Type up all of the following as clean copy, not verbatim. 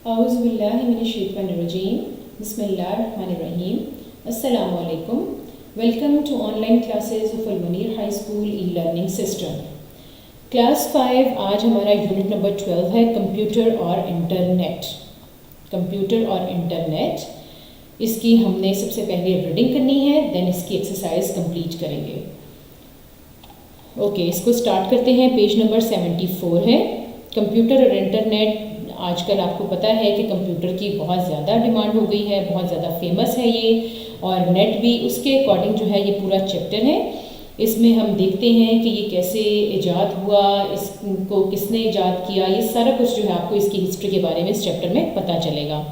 اعوذ باللہ من الشیطان الرجیم بسم اللہ الرحمن الرحیم السلام علیکم. Welcome to online classes of Almunir high school e learning system. Class 5 آج ہمارا یونٹ نمبر 12 ہے کمپیوٹر اور انٹرنیٹ. کمپیوٹر اور انٹرنیٹ اس کی ہم نے سب سے پہلے ریڈنگ کرنی ہے، دین اس کی ایکسرسائز کمپلیٹ کریں گے. اوکے، اس کو سٹارٹ کرتے ہیں. پیج نمبر 74 ہے. کمپیوٹر اور انٹرنیٹ. آج کل آپ کو پتہ ہے کہ کمپیوٹر کی بہت زیادہ ڈیمانڈ ہو گئی ہے، بہت زیادہ فیمس ہے یہ، اور نیٹ بھی اس کے اکارڈنگ جو ہے یہ پورا چیپٹر ہے. اس میں ہم دیکھتے ہیں کہ یہ کیسے ایجاد ہوا، اس کو کس نے ایجاد کیا، یہ سارا کچھ جو ہے آپ کو اس کی ہسٹری کے بارے میں اس چیپٹر میں پتہ چلے گا.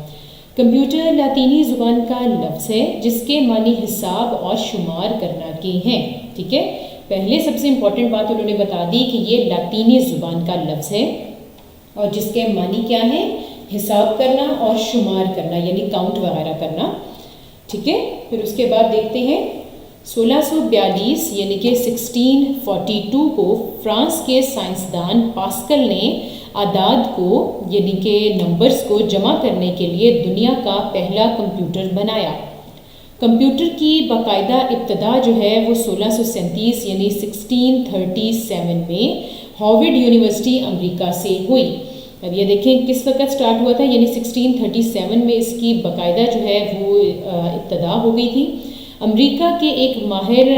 کمپیوٹر لاطینی زبان کا لفظ ہے جس کے معنی حساب اور شمار کرنا کے ہیں. ٹھیک ہے، پہلے سب سے امپورٹنٹ بات انہوں نے بتا دی کہ یہ لاطینی زبان کا لفظ ہے اور جس کے معنی کیا ہے، حساب کرنا اور شمار کرنا، یعنی کاؤنٹ وغیرہ کرنا. ٹھیک ہے، پھر اس کے بعد دیکھتے ہیں 1642 یعنی کہ 1642 کو فرانس کے سائنسدان پاسکل نے اعداد کو یعنی کہ نمبرز کو جمع کرنے کے لیے دنیا کا پہلا کمپیوٹر بنایا. کمپیوٹر کی باقاعدہ ابتدا جو ہے وہ 1637 یعنی 1637 میں ہارورڈ یونیورسٹی امریکہ سے ہوئی. اب یہ دیکھیں کس وقت سٹارٹ ہوا تھا، یعنی 1637 میں اس کی باقاعدہ جو ہے وہ ابتدا ہو گئی تھی. امریکہ کے ایک ماہر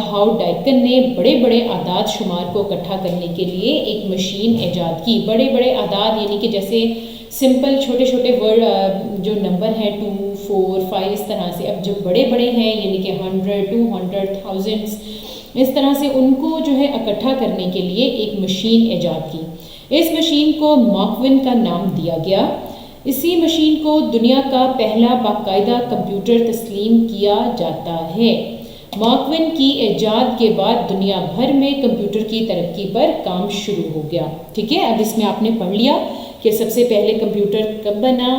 ہاؤ ڈائکن نے بڑے بڑے اعداد شمار کو اکٹھا کرنے کے لیے ایک مشین ایجاد کی. بڑے بڑے اعداد یعنی کہ جیسے سمپل چھوٹے چھوٹے ورڈ جو نمبر ہیں 2 4 5 اس طرح سے، اب جو بڑے بڑے ہیں یعنی کہ 100 200 1000 اس طرح سے ان کو جو ہے اکٹھا کرنے کے لیے ایک مشین ایجاد کی. اس مشین کو ماکوین کا نام دیا گیا. اسی مشین کو دنیا کا پہلا باقاعدہ کمپیوٹر تسلیم کیا جاتا ہے. ماکوین کی ایجاد کے بعد دنیا بھر میں کمپیوٹر کی ترقی پر کام شروع ہو گیا. ٹھیک ہے، اب اس میں آپ نے پڑھ لیا کہ سب سے پہلے کمپیوٹر کب بنا،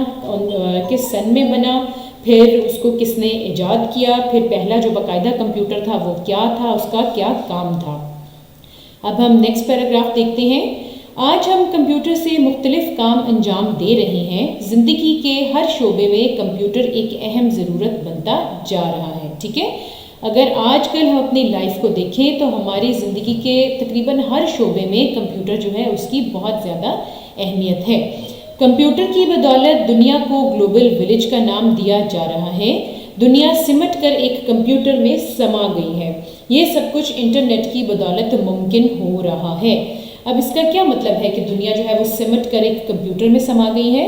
کس سن میں بنا، پھر اس کو کس نے ایجاد کیا، پھر پہلا جو باقاعدہ کمپیوٹر تھا وہ کیا تھا، اس کا کیا کام تھا. اب ہم نیکسٹ پیراگراف دیکھتے ہیں. آج ہم کمپیوٹر سے مختلف کام انجام دے رہے ہیں. زندگی کے ہر شعبے میں کمپیوٹر ایک اہم ضرورت بنتا جا رہا ہے. ٹھیک ہے، اگر آج کل ہم اپنی لائف کو دیکھیں تو ہماری زندگی کے تقریباً ہر شعبے میں کمپیوٹر جو ہے اس کی بہت زیادہ اہمیت ہے. کمپیوٹر کی بدولت دنیا کو گلوبل ولیج کا نام دیا جا رہا ہے. دنیا سمٹ کر ایک کمپیوٹر میں سما گئی ہے. یہ سب کچھ انٹرنیٹ کی بدولت ممکن ہو رہا ہے. اب اس کا کیا مطلب ہے کہ دنیا جو ہے وہ سمٹ کر ایک کمپیوٹر میں سما گئی ہے؟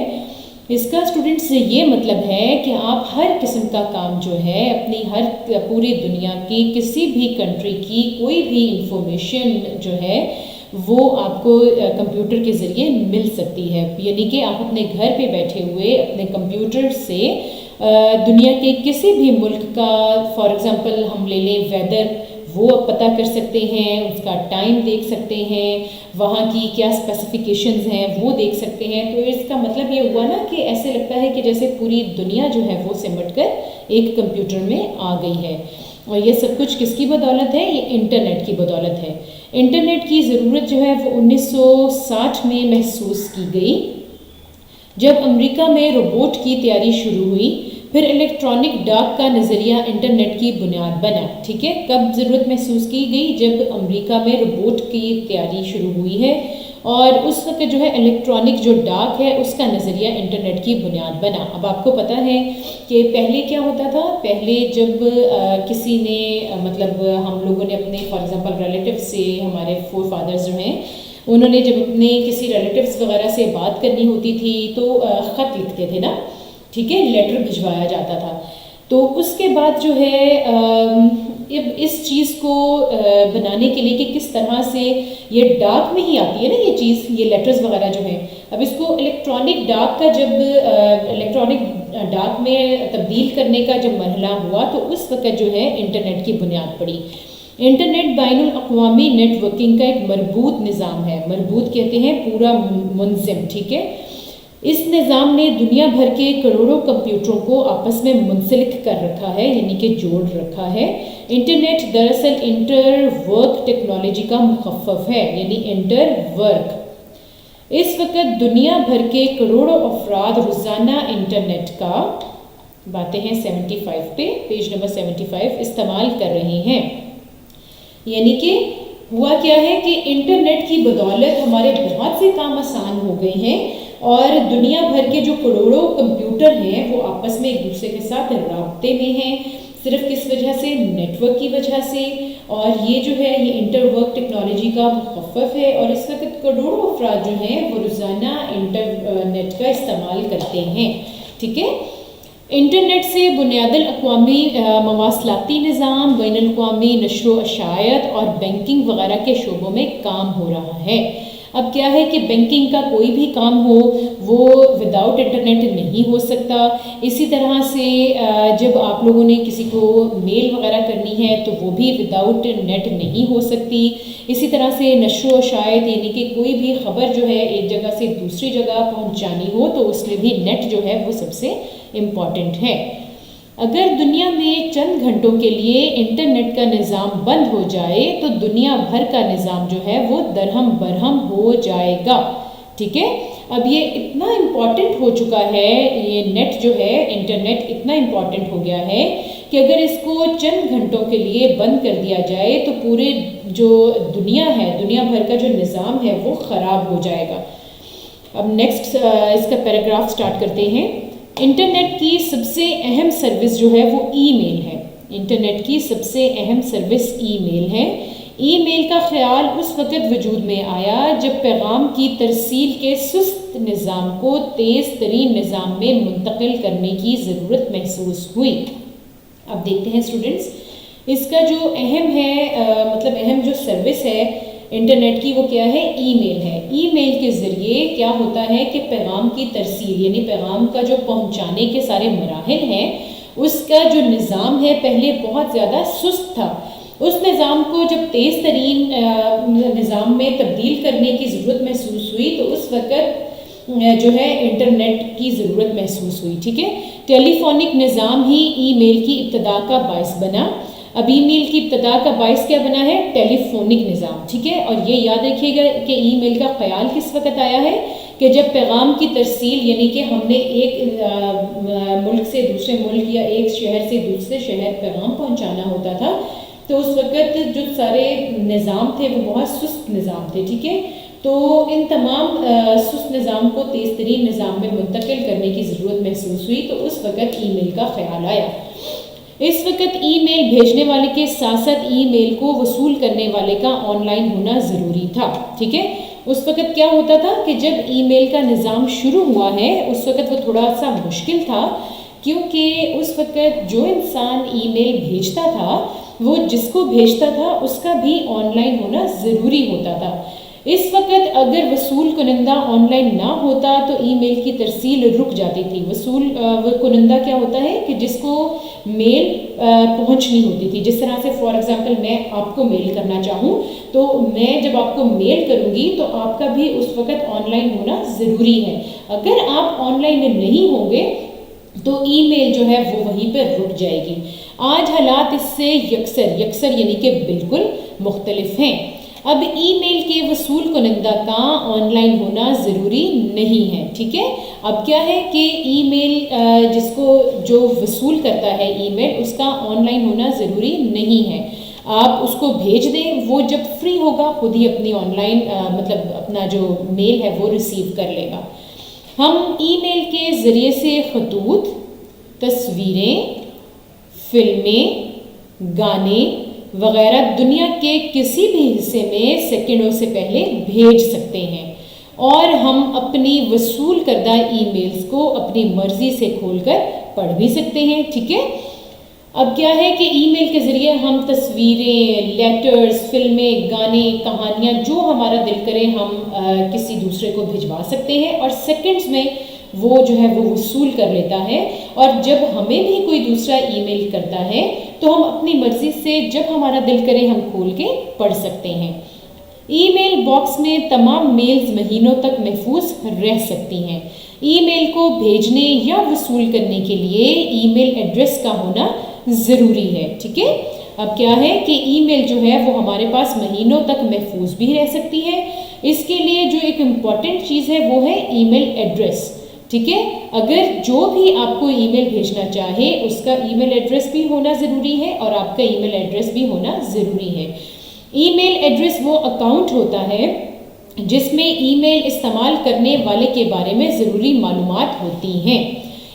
اس کا اسٹوڈنٹس یہ مطلب ہے کہ آپ ہر قسم کا کام جو ہے اپنی پوری دنیا کی کسی بھی کنٹری کی کوئی بھی انفارمیشن جو ہے وہ آپ کو کمپیوٹر کے ذریعے مل سکتی ہے. یعنی کہ آپ اپنے گھر پہ بیٹھے ہوئے اپنے کمپیوٹر سے دنیا کے کسی بھی ملک کا فار ایگزامپل ہم لے لیں ویدر، وہ آپ پتہ کر سکتے ہیں، اس کا ٹائم دیکھ سکتے ہیں، وہاں کی کیا اسپیسیفیکیشنز ہیں وہ دیکھ سکتے ہیں. تو اس کا مطلب یہ ہوا نا کہ ایسے لگتا ہے کہ جیسے پوری دنیا جو ہے وہ سمٹ کر ایک کمپیوٹر میں آ گئی ہے. اور یہ سب کچھ کس کی بدولت ہے؟ یہ انٹرنیٹ کی بدولت ہے. انٹرنیٹ کی ضرورت جو ہے وہ 1960 میں محسوس کی گئی جب امریکہ میں روبوٹ کی تیاری شروع ہوئی. پھر الیکٹرانک ڈاک کا نظریہ انٹرنیٹ کی بنیاد بنا. ٹھیک ہے، کب ضرورت محسوس کی گئی؟ جب امریکہ میں روبوٹ کی تیاری شروع ہوئی ہے اور اس وقت جو ہے الیکٹرانک جو ڈاک ہے اس کا نظریہ انٹرنیٹ کی بنیاد بنا. اب آپ کو پتہ ہے کہ پہلے کیا ہوتا تھا، پہلے جب کسی نے مطلب ہم لوگوں نے اپنے فار ایگزامپل ریلیٹیو سے، ہمارے فور فادرز جو ہیں انہوں نے جب اپنے کسی ریلیٹیوز وغیرہ سے بات کرنی ہوتی تھی تو خط لکھتے تھے نا. ٹھیک ہے، لیٹر بھجوایا جاتا تھا. تو اس کے بعد جو ہے اس چیز کو بنانے کے لیے کہ کس طرح سے یہ ڈاک میں ہی آتی ہے نا یہ چیز، یہ لیٹرز وغیرہ جو ہیں، اب اس کو الیکٹرانک ڈاک کا جب الیکٹرانک ڈاک میں تبدیل کرنے کا جب مرحلہ ہوا تو اس وقت جو ہے انٹرنیٹ کی بنیاد پڑی. انٹرنیٹ بین الاقوامی نیٹ ورکنگ کا ایک مربوط نظام ہے. مربوط کہتے ہیں پورا منظم. ٹھیک ہے، اس نظام نے دنیا بھر کے کروڑوں کمپیوٹروں کو آپس میں منسلک کر رکھا ہے، یعنی کہ جوڑ رکھا ہے. انٹرنیٹ دراصل انٹر ورک ٹیکنالوجی کا مخفف ہے، یعنی انٹر ورک. اس وقت دنیا بھر کے کروڑوں افراد روزانہ انٹرنیٹ کا، باتیں ہیں 75 پہ، پیج نمبر 75، استعمال کر رہے ہیں۔ یعنی کہ ہوا کیا ہے کہ انٹرنیٹ کی بدولت ہمارے بہت سے کام آسان ہو گئے ہیں، اور دنیا بھر کے جو کروڑوں کمپیوٹر ہیں وہ آپس میں ایک دوسرے کے ساتھ رابطے میں ہیں، صرف کس وجہ سے؟ نیٹ ورک کی وجہ سے۔ اور یہ جو ہے یہ انٹر ورک ٹیکنالوجی کا مخفف ہے، اور اس وقت کروڑوں افراد جو ہیں وہ روزانہ انٹرنیٹ کا استعمال کرتے ہیں، ٹھیک ہے۔ انٹرنیٹ سے بنیاد الاقوامی مواصلاتی نظام، بین الاقوامی نشر و اشاعت اور بینکنگ وغیرہ کے شعبوں میں کام ہو رہا ہے۔ اب کیا ہے کہ بینکنگ کا کوئی بھی کام ہو وہ وداؤٹ انٹرنیٹ نہیں ہو سکتا۔ اسی طرح سے جب آپ لوگوں نے کسی کو میل وغیرہ کرنی ہے تو وہ بھی وداؤٹ نیٹ نہیں ہو سکتی۔ اسی طرح سے نشر و اشاعت یعنی کہ کوئی بھی خبر جو ہے ایک جگہ سے دوسری جگہ پہنچانی ہو تو اس میں بھی نیٹ جو ہے وہ سب سے امپورٹنٹ ہے۔ اگر دنیا میں چند گھنٹوں کے لیے انٹرنیٹ کا نظام بند ہو جائے تو دنیا بھر کا نظام جو ہے وہ درہم برہم ہو جائے گا، ٹھیک ہے۔ اب یہ اتنا امپورٹنٹ ہو چکا ہے، یہ نیٹ جو ہے انٹرنیٹ اتنا امپورٹنٹ ہو گیا ہے کہ اگر اس کو چند گھنٹوں کے لیے بند کر دیا جائے تو پورے جو دنیا ہے، دنیا بھر کا جو نظام ہے وہ خراب ہو جائے گا۔ اب نیکسٹ اس کا پیراگراف سٹارٹ کرتے ہیں۔ انٹرنیٹ کی سب سے اہم سروس جو ہے وہ ای میل ہے۔ انٹرنیٹ کی سب سے اہم سروس ای میل ہے۔ ای میل کا خیال اس وقت وجود میں آیا جب پیغام کی ترسیل کے سست نظام کو تیز ترین نظام میں منتقل کرنے کی ضرورت محسوس ہوئی۔ اب دیکھتے ہیں اسٹوڈنٹس، اس کا جو اہم ہے مطلب اہم جو سروس ہے انٹرنیٹ کی وہ کیا ہے؟ ای میل ہے۔ ای میل کے ذریعے کیا ہوتا ہے کہ پیغام کی ترسیل یعنی پیغام کا جو پہنچانے کے سارے مراحل ہیں اس کا جو نظام ہے پہلے بہت زیادہ سست تھا۔ اس نظام کو جب تیز ترین نظام میں تبدیل کرنے کی ضرورت محسوس ہوئی تو اس وقت جو ہے انٹرنیٹ کی ضرورت محسوس ہوئی، ٹھیک ہے۔ ٹیلی فونک نظام ہی ای میل کی ابتدا کا باعث بنا۔ اب ای میل کی ابتدا کا باعث کیا بنا ہے؟ ٹیلی فونک نظام، ٹھیک ہے۔ اور یہ یاد رکھیے گا کہ ای میل کا خیال کس وقت آیا ہے کہ جب پیغام کی ترسیل یعنی کہ ہم نے ایک ملک سے دوسرے ملک یا ایک شہر سے دوسرے شہر پیغام پہنچانا ہوتا تھا تو اس وقت جو سارے نظام تھے وہ بہت سست نظام تھے، ٹھیک ہے۔ تو ان تمام سست نظام کو تیز ترین نظام میں منتقل کرنے کی ضرورت محسوس ہوئی تو اس وقت ای میل کا خیال آیا۔ اس وقت ای میل بھیجنے والے کے ساتھ ساتھ ای میل کو وصول کرنے والے کا آن لائن ہونا ضروری تھا، ٹھیک ہے۔ اس وقت کیا ہوتا تھا کہ جب ای میل کا نظام شروع ہوا ہے اس وقت وہ تھوڑا سا مشکل تھا، کیونکہ اس وقت جو انسان ای میل بھیجتا تھا وہ جس کو بھیجتا تھا اس کا بھی آن لائن ہونا ضروری ہوتا تھا۔ اس وقت اگر وصول کنندہ آن لائن نہ ہوتا تو ای میل کی ترسیل رک جاتی تھی۔ وصول کنندہ کیا ہوتا ہے کہ جس کو میل پہنچنی ہوتی تھی، جس طرح سے فار ایگزامپل میں آپ کو میل کرنا چاہوں تو میں جب آپ کو میل کروں گی تو آپ کا بھی اس وقت آن لائن ہونا ضروری ہے۔ اگر آپ آن لائن نہیں ہوں گے تو ای میل جو ہے وہ وہیں پہ رک جائے گی۔ آج حالات اس سے یکسر یعنی کہ بالکل مختلف ہیں۔ اب ای میل کے وصول کنندہ کا آن لائن ہونا ضروری نہیں ہے، ٹھیک ہے۔ اب کیا ہے کہ ای میل جس کو جو وصول کرتا ہے ای میل اس کا آن لائن ہونا ضروری نہیں ہے۔ آپ اس کو بھیج دیں، وہ جب فری ہوگا خود ہی اپنی آن لائن مطلب اپنا جو میل ہے وہ ریسیو کر لے گا۔ ہم ای میل کے ذریعے سے خطوط، تصویریں، فلمیں، گانے وغیرہ دنیا کے کسی بھی حصے میں سیکنڈوں سے پہلے بھیج سکتے ہیں، اور ہم اپنی وصول کردہ ای میلز کو اپنی مرضی سے کھول کر پڑھ بھی سکتے ہیں، ٹھیک ہے۔ اب کیا ہے کہ ای میل کے ذریعے ہم تصویریں، لیٹرز، فلمیں، گانے، کہانیاں جو ہمارا دل کرے ہم کسی دوسرے کو بھجوا سکتے ہیں، اور سیکنڈز میں وہ جو ہے وہ وصول کر لیتا ہے۔ اور جب ہمیں بھی کوئی دوسرا ای میل کرتا ہے تو ہم اپنی مرضی سے جب ہمارا دل کرے ہم کھول کے پڑھ سکتے ہیں۔ ای میل باکس میں تمام میلز مہینوں تک محفوظ رہ سکتی ہیں۔ ای میل کو بھیجنے یا وصول کرنے کے لیے ای میل ایڈریس کا ہونا ضروری ہے، ٹھیک ہے۔ اب کیا ہے کہ ای میل جو ہے وہ ہمارے پاس مہینوں تک محفوظ بھی رہ سکتی ہے، اس کے لیے جو ایک امپورٹنٹ چیز ہے وہ ہے ای میل ایڈریس. ٹھیک ہے، اگر جو بھی آپ کو ای میل بھیجنا چاہے اس کا ای میل ایڈریس بھی ہونا ضروری ہے اور آپ کا ای میل ایڈریس بھی ہونا ضروری ہے. ای میل ایڈریس وہ اکاؤنٹ ہوتا ہے جس میں ای میل استعمال کرنے والے کے بارے میں ضروری معلومات ہوتی ہیں.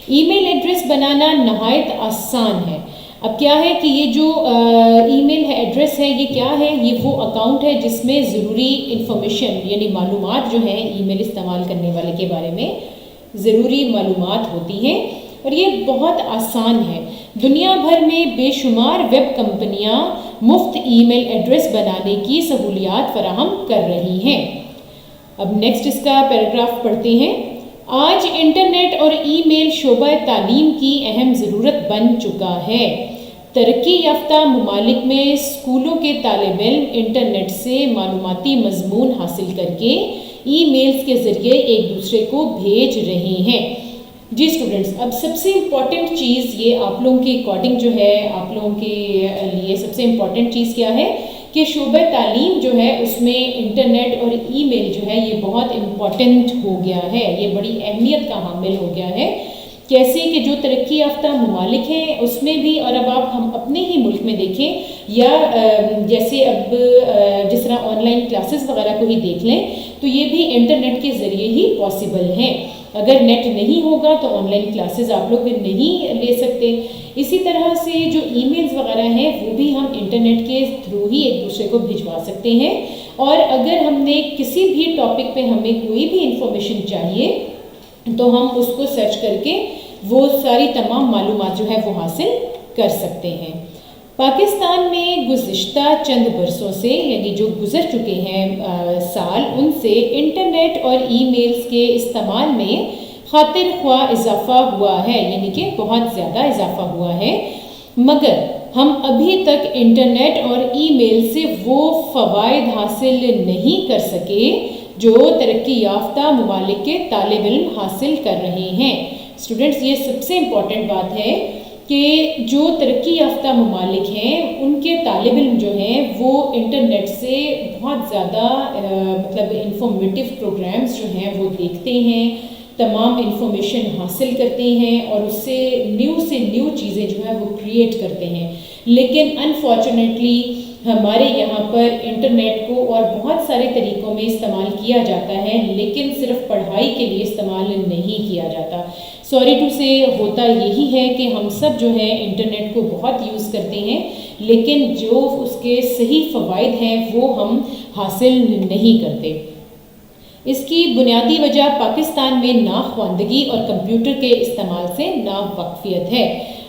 ای میل ایڈریس بنانا نہایت آسان ہے. اب کیا ہے کہ یہ جو ای میل ایڈریس ہے یہ کیا ہے، یہ وہ اکاؤنٹ ہے جس میں ضروری انفارمیشن یعنی معلومات جو ہیں ای میل استعمال کرنے والے کے بارے میں ضروری معلومات ہوتی ہیں، اور یہ بہت آسان ہے. دنیا بھر میں بے شمار ویب کمپنیاں مفت ای میل ایڈریس بنانے کی سہولیات فراہم کر رہی ہیں. اب نیکسٹ اس کا پیراگراف پڑھتے ہیں. آج انٹرنیٹ اور ای میل شعبہ تعلیم کی اہم ضرورت بن چکا ہے. ترقی یافتہ ممالک میں اسکولوں کے طالب علم انٹرنیٹ سے معلوماتی مضمون حاصل کر کے ای میلز کے ذریعے ایک دوسرے کو بھیج رہے ہیں. جی اسٹوڈنٹس، اب سب سے امپورٹنٹ چیز یہ آپ لوگوں کے اکارڈنگ جو ہے آپ لوگوں کے لیے سب سے امپورٹنٹ چیز کیا ہے کہ شعبہ تعلیم جو ہے اس میں انٹرنیٹ اور ای میل جو ہے یہ بہت امپورٹنٹ ہو گیا ہے، یہ بڑی اہمیت کا حامل ہو گیا ہے. کیسے کہ جو ترقی یافتہ ممالک ہیں اس میں بھی، اور اب آپ ہم اپنے ہی ملک میں دیکھیں یا جیسے اب جس طرح آن لائن کلاسز وغیرہ کو ہی دیکھ لیں تو یہ بھی انٹرنیٹ کے ذریعے ہی پاسبل ہیں. اگر نیٹ نہیں ہوگا تو آن لائن کلاسز آپ لوگ نہیں لے سکتے. اسی طرح سے جو ای میلز وغیرہ ہیں وہ بھی ہم انٹرنیٹ کے تھرو ہی ایک دوسرے کو بھجوا سکتے ہیں. اور اگر ہم نے کسی بھی ٹاپک پہ ہمیں کوئی بھی انفارمیشن چاہیے تو ہم اس کو سرچ کر کے وہ ساری تمام معلومات جو ہے وہ حاصل کر سکتے ہیں. پاکستان میں گزشتہ چند برسوں سے یعنی جو گزر چکے ہیں سال، ان سے انٹرنیٹ اور ای میلز کے استعمال میں خاطر خواہ اضافہ ہوا ہے، یعنی کہ بہت زیادہ اضافہ ہوا ہے. مگر ہم ابھی تک انٹرنیٹ اور ای میل سے وہ فوائد حاصل نہیں کر سکے جو ترقی یافتہ ممالک کے طالب علم حاصل کر رہے ہیں. اسٹوڈنٹس، یہ سب سے امپورٹنٹ بات ہے کہ جو ترقی یافتہ ممالک ہیں ان کے طالب علم جو ہیں وہ انٹرنیٹ سے بہت زیادہ مطلب انفارمیٹیو پروگرامز جو ہیں وہ دیکھتے ہیں، تمام انفارمیشن حاصل کرتے ہیں اور اس سے نیو چیزیں جو ہیں وہ کریٹ کرتے ہیں. لیکن انفارچونیٹلی ہمارے یہاں پر انٹرنیٹ کو اور بہت سارے طریقوں میں استعمال کیا جاتا ہے لیکن صرف پڑھائی کے لیے استعمال نہیں کیا جاتا. سوری ٹو سے ہوتا یہی ہے کہ ہم سب جو ہے انٹرنیٹ کو بہت یوز کرتے ہیں لیکن جو اس کے صحیح فوائد ہیں وہ ہم حاصل نہیں کرتے. اس کی بنیادی وجہ پاکستان میں ناخواندگی اور کمپیوٹر کے استعمال سے ناواقفیت ہے.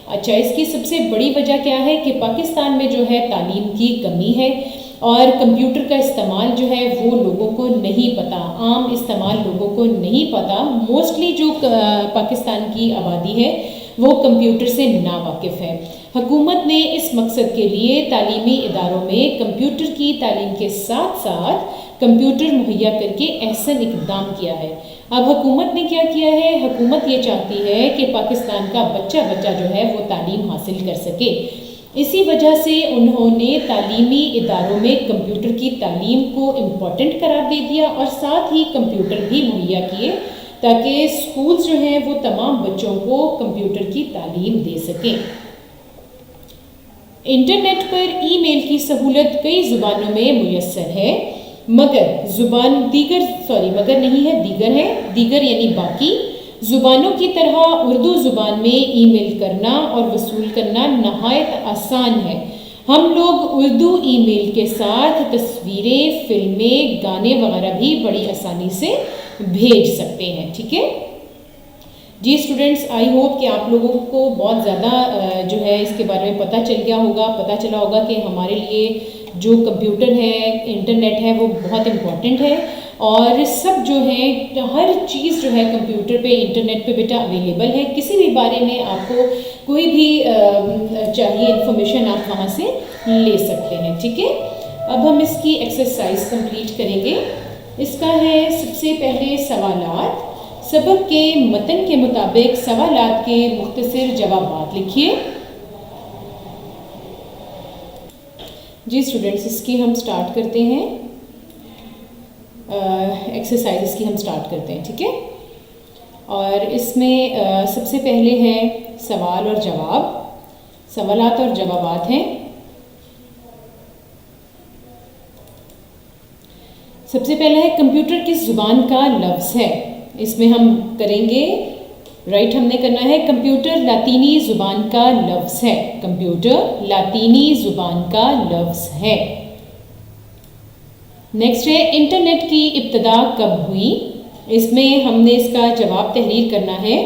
اچھا، اس کی سب سے بڑی وجہ کیا ہے کہ پاکستان میں جو ہے تعلیم کی کمی ہے اور کمپیوٹر کا استعمال جو ہے وہ لوگوں کو نہیں پتہ، عام استعمال لوگوں کو نہیں پتہ. موسٹلی جو پاکستان کی آبادی ہے وہ کمپیوٹر سے ناواقف ہے. حکومت نے اس مقصد کے لیے تعلیمی اداروں میں کمپیوٹر کی تعلیم کے ساتھ ساتھ کمپیوٹر مہیا کر کے احسن اقدام کیا ہے. اب حکومت نے کیا کیا ہے؟ حکومت یہ چاہتی ہے کہ پاکستان کا بچہ جو ہے وہ تعلیم حاصل کر سکے. اسی وجہ سے انہوں نے تعلیمی اداروں میں کمپیوٹر کی تعلیم کو امپورٹنٹ قرار دے دیا اور ساتھ ہی کمپیوٹر بھی مہیا کیے تاکہ اسکولز جو ہیں وہ تمام بچوں کو کمپیوٹر کی تعلیم دے سکیں. انٹرنیٹ پر ای میل کی سہولت کئی زبانوں میں میسر ہے دیگر یعنی باقی زبانوں کی طرح اردو زبان میں ای میل کرنا اور وصول کرنا نہایت آسان ہے. ہم لوگ اردو ای میل کے ساتھ تصویریں، فلمیں، گانے وغیرہ بھی بڑی آسانی سے بھیج سکتے ہیں. ٹھیک ہے جی اسٹوڈنٹس، آئی ہوپ کہ آپ لوگوں کو بہت زیادہ جو ہے اس کے بارے میں پتہ چلا ہوگا کہ ہمارے لیے جو کمپیوٹر ہے، انٹرنیٹ ہے، وہ بہت امپورٹنٹ ہے اور سب جو ہے ہر چیز جو ہے کمپیوٹر پہ، انٹرنیٹ پہ بیٹا اویلیبل ہے. کسی بھی بارے میں آپ کو کوئی بھی چاہیے انفارمیشن آپ وہاں سے لے سکتے ہیں. ٹھیک ہے، اب ہم اس کی ایکسرسائز کمپلیٹ کریں گے. اس کا ہے سب سے پہلے سوالات. سبق کے متن کے مطابق سوالات کے مختصر جوابات لکھیے. جی اسٹوڈنٹس، اس کی ہم سٹارٹ کرتے ہیں. ایکسرسائز کی ہم سٹارٹ کرتے ہیں. ٹھیک ہے, اور اس میں سب سے پہلے ہے سوال اور جواب. سوالات اور جوابات ہیں. سب سے پہلا ہے کمپیوٹر کس زبان کا لفظ ہے. اس میں ہم کریں گے رائٹ ہم نے کرنا ہے کمپیوٹر لاطینی زبان کا لفظ ہے. کمپیوٹر لاطینی زبان کا لفظ ہے. نیکسٹ ہے انٹرنیٹ کی ابتدا کب ہوئی. اس میں ہم نے اس کا جواب تحریر کرنا ہے.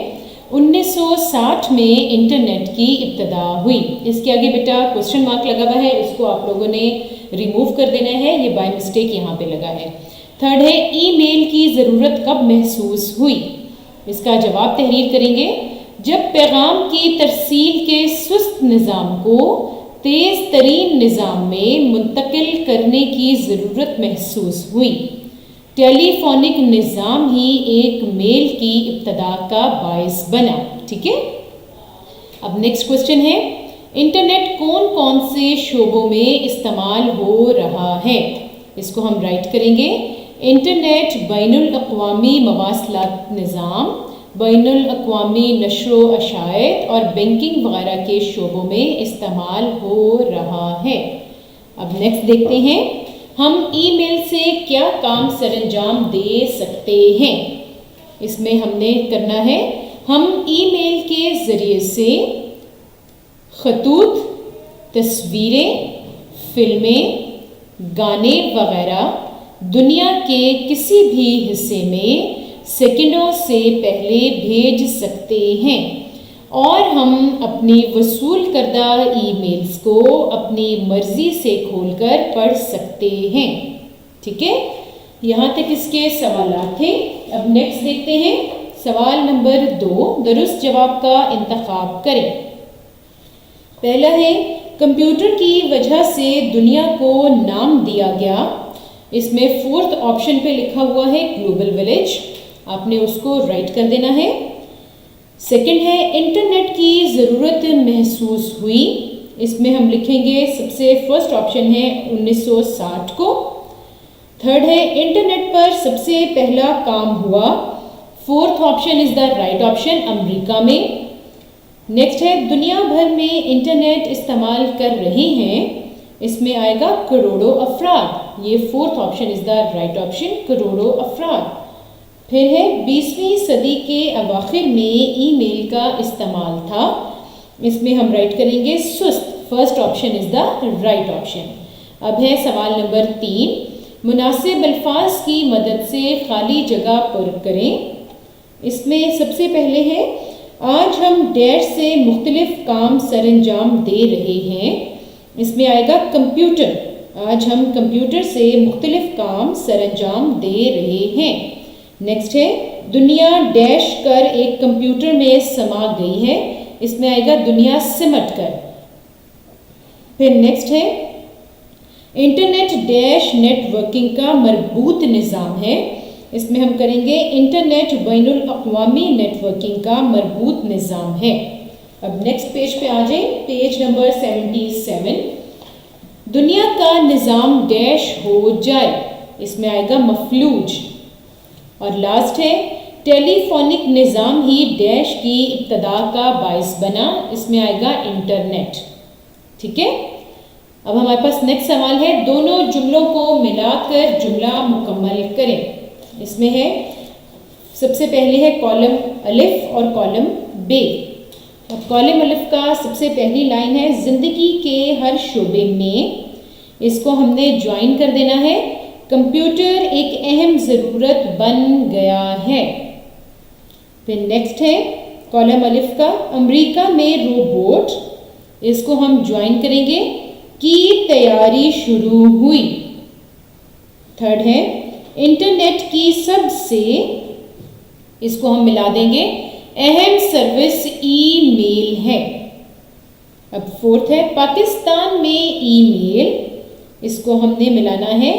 1960 میں انٹرنیٹ کی ابتدا ہوئی. اس کے آگے بیٹا کوسچن مارک لگا ہوا ہے, اس کو آپ لوگوں نے ریموو کر دینا ہے, یہ بائی مسٹیک یہاں پہ لگا ہے. تھرڈ ہے ای میل کی ضرورت کب محسوس ہوئی. اس کا جواب تحریر کریں گے جب پیغام کی ترسیل کے سست نظام کو تیز ترین نظام میں منتقل کرنے کی ضرورت محسوس ہوئی. ٹیلی فونک نظام ہی ایک میل کی ابتدا کا باعث بنا. ٹھیک ہے, اب نیکسٹ کوسچن ہے انٹرنیٹ کون کون سے شعبوں میں استعمال ہو رہا ہے. اس کو ہم رائٹ کریں گے انٹرنیٹ بین الاقوامی مواصلات نظام, بین الاقوامی نشر و اشاعت اور بینکنگ وغیرہ کے شعبوں میں استعمال ہو رہا ہے. اب نیکسٹ دیکھتے ہیں ہم ای میل سے کیا کام سر انجام دے سکتے ہیں. اس میں ہم نے کرنا ہے ہم ای میل کے ذریعے سے خطوط, تصویریں, فلمیں, گانے وغیرہ دنیا کے کسی بھی حصے میں سیکنڈوں سے پہلے بھیج سکتے ہیں, اور ہم اپنی وصول کردہ ای میلز کو اپنی مرضی سے کھول کر پڑھ سکتے ہیں. ٹھیک ہے, یہاں تک اس کے سوالات تھے. اب نیکسٹ دیکھتے ہیں سوال نمبر 2, درست جواب کا انتخاب کریں. پہلا ہے کمپیوٹر کی وجہ سے دنیا کو نام دیا گیا. اس میں فورتھ آپشن پہ لکھا ہوا ہے گلوبل ولیج, آپ نے اس کو رائٹ کر دینا ہے. سیکنڈ ہے انٹرنیٹ کی ضرورت محسوس ہوئی. اس میں ہم لکھیں گے سب سے فرسٹ آپشن ہے 1960 کو. تھرڈ ہے انٹرنیٹ پر سب سے پہلا کام ہوا. Fourth option is the right option, امریکہ میں. نیکسٹ ہے دنیا بھر میں انٹرنیٹ استعمال کر رہے ہیں. اس میں آئے گا کروڑوں افراد, یہ fourth option is the right option, کروڑوں افراد. پھر ہے 20ویں صدی کے اواخر میں ای میل کا استعمال تھا. اس میں ہم رائٹ کریں گے سست, first option is the right option. اب ہے سوال نمبر 3, مناسب الفاظ کی مدد سے خالی جگہ پر کریں. اس میں سب سے پہلے ہے آج ہم ڈیش سے مختلف کام سر انجام دے رہے ہیں. اس میں آئے گا کمپیوٹر, آج ہم کمپیوٹر سے مختلف کام سر انجام دے رہے ہیں. نیکسٹ ہے دنیا ڈیش کر ایک کمپیوٹر میں سما گئی ہے. اس میں آئے گا دنیا سمٹ کر. پھر نیکسٹ ہے انٹرنیٹ ڈیش نیٹ ورکنگ کا مربوط نظام ہے. اس میں ہم کریں گے انٹرنیٹ بین الاقوامی نیٹ ورکنگ کا مربوط نظام ہے. اب نیکسٹ پیج پہ آ جائیں, پیج نمبر 77. دنیا کا نظام ڈیش ہو جائے. اس میں آئے گا مفلوج. اور لاسٹ ہے ٹیلی فونک نظام ہی ڈیش کی ابتدا کا باعث بنا. اس میں آئے گا انٹرنیٹ. ٹھیک ہے, اب ہمارے پاس نیکسٹ سوال ہے دونوں جملوں کو ملا کر جملہ مکمل کریں. اس میں ہے سب سے پہلے ہے کالم الف اور کالم بے. اب کالم الف کا سب سے پہلی لائن ہے زندگی کے ہر شعبے میں. اس کو ہم نے جوائن کر دینا ہے کمپیوٹر ایک اہم ضرورت بن گیا ہے. پھر نیکسٹ ہے کالم الف کا امریکہ میں روبوٹ. اس کو ہم جوائن کریں گے کی تیاری شروع ہوئی. تھرڈ ہے انٹرنیٹ کی سب سے, اس کو ہم ملا دیں گے اہم سروس ای میل ہے. اب فورتھ ہے پاکستان میں ای میل. اس کو ہم نے ملانا ہے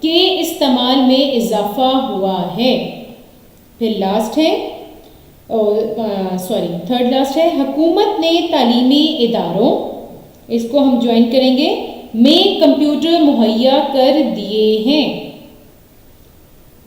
کہ استعمال میں اضافہ ہوا ہے. پھر لاسٹ ہے تھرڈ لاسٹ ہے حکومت نے تعلیمی اداروں. اس کو ہم جوائن کریں گے میں کمپیوٹر مہیا کر دیے ہیں.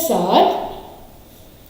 7,